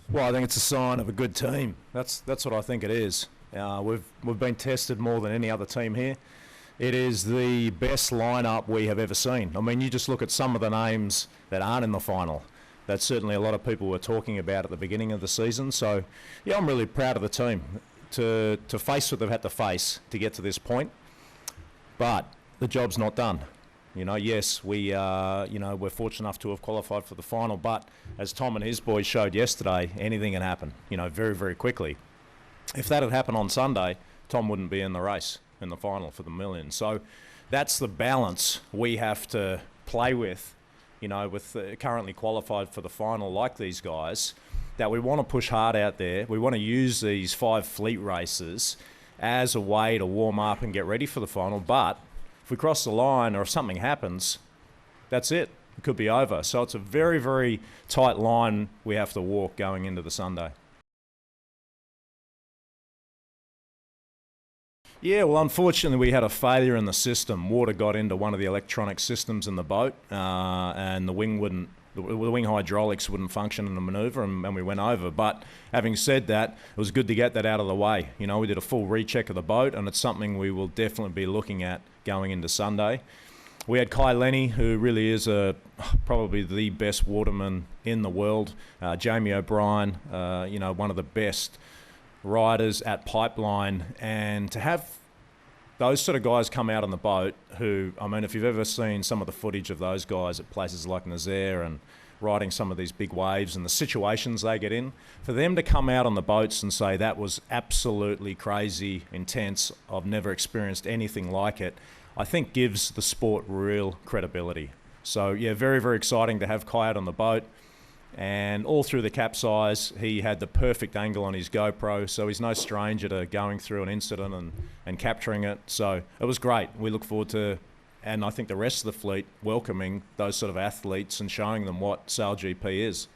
Well, I think it's a sign of a good team. That's what I think it is. We've been tested more than any other team here. It is the best lineup we have ever seen. I mean, you just look at some of the names that aren't in the final. That's certainly a lot of people were talking about at the beginning of the season. So, yeah, I'm really proud of the team to face what they've had to face to get to this point. But the job's not done. Yes, we're fortunate enough to have qualified for the final, but as Tom and his boys showed yesterday, anything can happen, very, very quickly. If that had happened on Sunday, Tom wouldn't be in the race in the final for the million. So that's the balance we have to play with, with currently qualified for the final like these guys, that we want to push hard out there. We want to use these 5 fleet races as a way to warm up and get ready for the final, but if we cross the line or if something happens, that's it. It could be over. So it's a very, very tight line we have to walk going into the Sunday. Yeah, well, unfortunately, we had a failure in the system. Water got into one of the electronic systems in the boat, and the wing hydraulics wouldn't function in the manoeuvre, and we went over. But having said that, it was good to get that out of the way. We did a full recheck of the boat, and it's something we will definitely be looking at going into Sunday. We had Kai Lenny, who really is probably the best waterman in the world. Jamie O'Brien, one of the best riders at pipeline, and to have those sort of guys come out on the boat who, I mean, if you've ever seen some of the footage of those guys at places like Nazaire and riding some of these big waves and the situations they get in, for them to come out on the boats and say that was absolutely crazy, intense, I've never experienced anything like it, I think gives the sport real credibility. So yeah, very, very exciting to have Kai out on the boat. And all through the capsize, he had the perfect angle on his GoPro, so he's no stranger to going through an incident and capturing it. So it was great. We look forward to, and I think the rest of the fleet, welcoming those sort of athletes and showing them what SailGP is.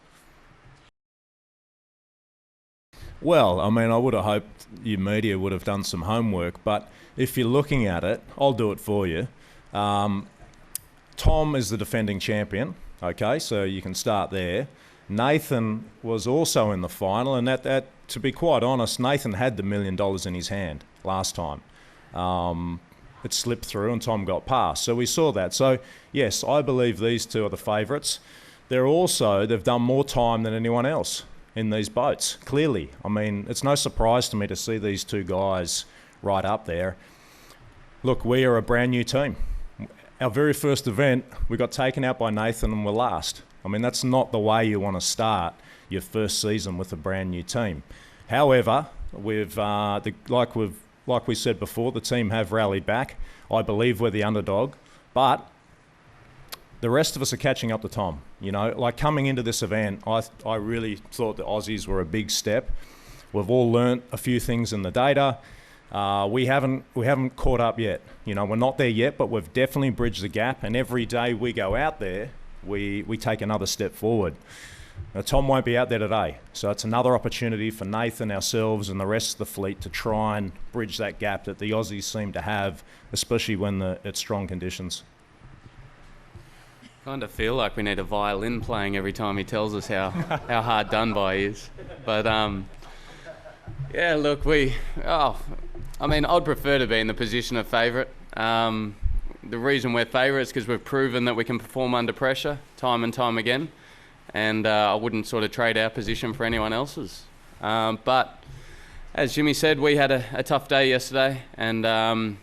Well, I mean, I would have hoped you media would have done some homework, but if you're looking at it, I'll do it for you. Tom is the defending champion, okay, so you can start there. Nathan was also in the final, and that to be quite honest, Nathan had the $1 million in his hand last time. It slipped through and Tom got past, so we saw that. So yes, I believe these two are the favourites. They've done more time than anyone else in these boats, clearly. I mean, it's no surprise to me to see these two guys right up there. Look, we are a brand new team. Our very first event, we got taken out by Nathan and we're last. I mean, that's not the way you want to start your first season with a brand new team. However, like we said before, the team have rallied back. I believe we're the underdog, but the rest of us are catching up to Tom. Like coming into this event, I really thought the Aussies were a big step. We've all learnt a few things in the data. We haven't caught up yet. We're not there yet, but we've definitely bridged the gap. And every day we go out there, we take another step forward. Now, Tom won't be out there today, so it's another opportunity for Nathan, ourselves, and the rest of the fleet to try and bridge that gap that the Aussies seem to have, especially when it's strong conditions. Kind of feel like we need a violin playing every time he tells us how hard done by he is. But yeah, look, I'd prefer to be in the position of favourite. The reason we're favourites is because we've proven that we can perform under pressure time and time again, and I wouldn't sort of trade our position for anyone else's. But as Jimmy said, we had a tough day yesterday, and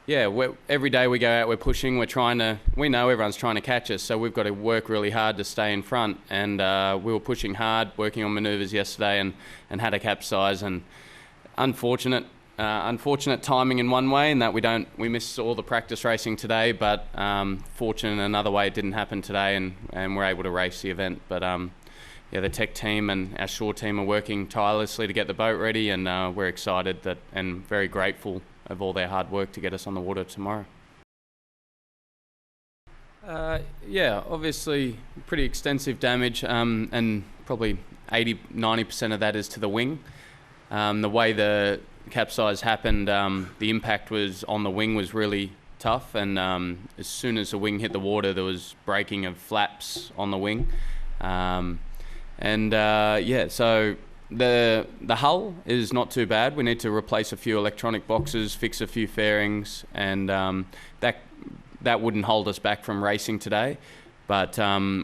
every day we go out, we're pushing, we know everyone's trying to catch us, so we've got to work really hard to stay in front, and we were pushing hard, working on manoeuvres yesterday, and had a capsize, and unfortunate timing in one way, in that we missed all the practice racing today, but fortunate in another way it didn't happen today, and we're able to race the event. But the tech team and our shore team are working tirelessly to get the boat ready, and we're excited and very grateful of all their hard work to get us on the water tomorrow. Obviously pretty extensive damage, and probably 80-90% of that is to the wing. The way the capsize happened, the impact was on the wing was really tough, and as soon as the wing hit the water, there was breaking of flaps on the wing, and And so the hull is not too bad. We need to replace a few electronic boxes, fix a few fairings, and that wouldn't hold us back from racing today. But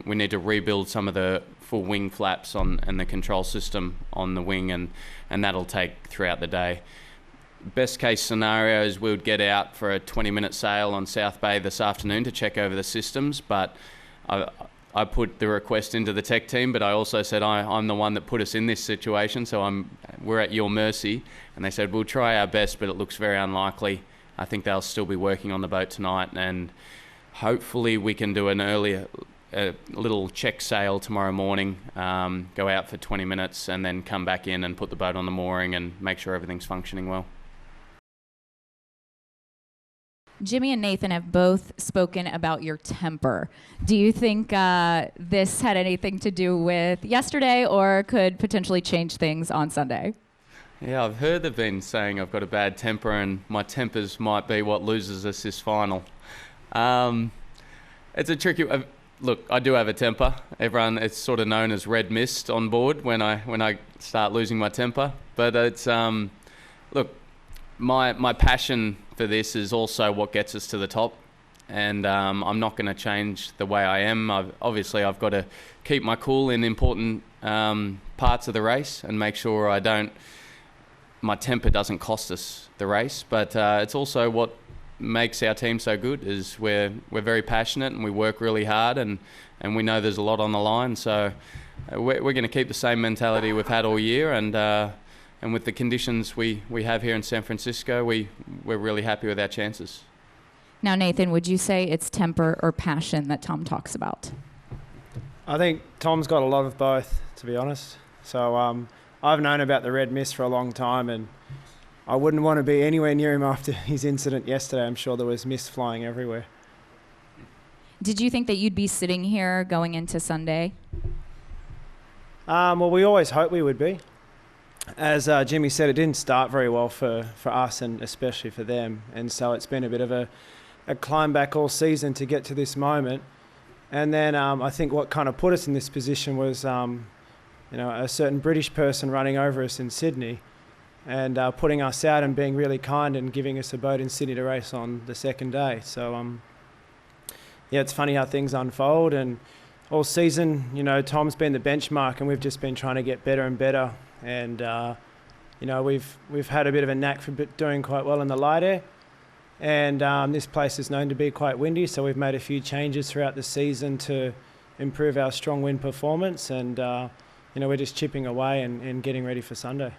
we need to rebuild some of the full wing flaps and the control system on the wing, and that'll take throughout the day. Best case scenario is we would get out for a 20-minute sail on South Bay this afternoon to check over the systems, but I put the request into the tech team, but I also said I'm the one that put us in this situation, so we're at your mercy. And they said, we'll try our best, but it looks very unlikely. I think they'll still be working on the boat tonight, and hopefully we can do a little check sail tomorrow morning, go out for 20 minutes and then come back in and put the boat on the mooring and make sure everything's functioning well. Jimmy and Nathan have both spoken about your temper. Do you think this had anything to do with yesterday or could potentially change things on Sunday? Yeah, I've heard they've been saying I've got a bad temper and my tempers might be what loses us this final. It's a tricky... Look, I do have a temper. It's sort of known as red mist on board when I start losing my temper. But it's... look, my passion for this is also what gets us to the top, and I'm not going to change the way I am. I've got to keep my cool in important parts of the race and make sure my temper doesn't cost us the race. But it's also what makes our team so good is we're very passionate and we work really hard, and we know there's a lot on the line. So we're going to keep the same mentality we've had all year, and with the conditions we have here in San Francisco, we're really happy with our chances. Now, Nathan, would you say it's temper or passion that Tom talks about? I think Tom's got a lot of both, to be honest. So I've known about the red mist for a long time, and I wouldn't want to be anywhere near him after his incident yesterday. I'm sure there was mist flying everywhere. Did you think that you'd be sitting here going into Sunday? Well, we always hoped we would be. As Jimmy said, it didn't start very well for us and especially for them. And so it's been a bit of a climb back all season to get to this moment. And then I think what kind of put us in this position was a certain British person running over us in Sydney and putting us out and being really kind and giving us a boat in Sydney to race on the second day. So, it's funny how things unfold. And all season, Tom's been the benchmark and we've just been trying to get better and better. And we've had a bit of a knack for doing quite well in the light air, and this place is known to be quite windy, so we've made a few changes throughout the season to improve our strong wind performance, and we're just chipping away and getting ready for Sunday.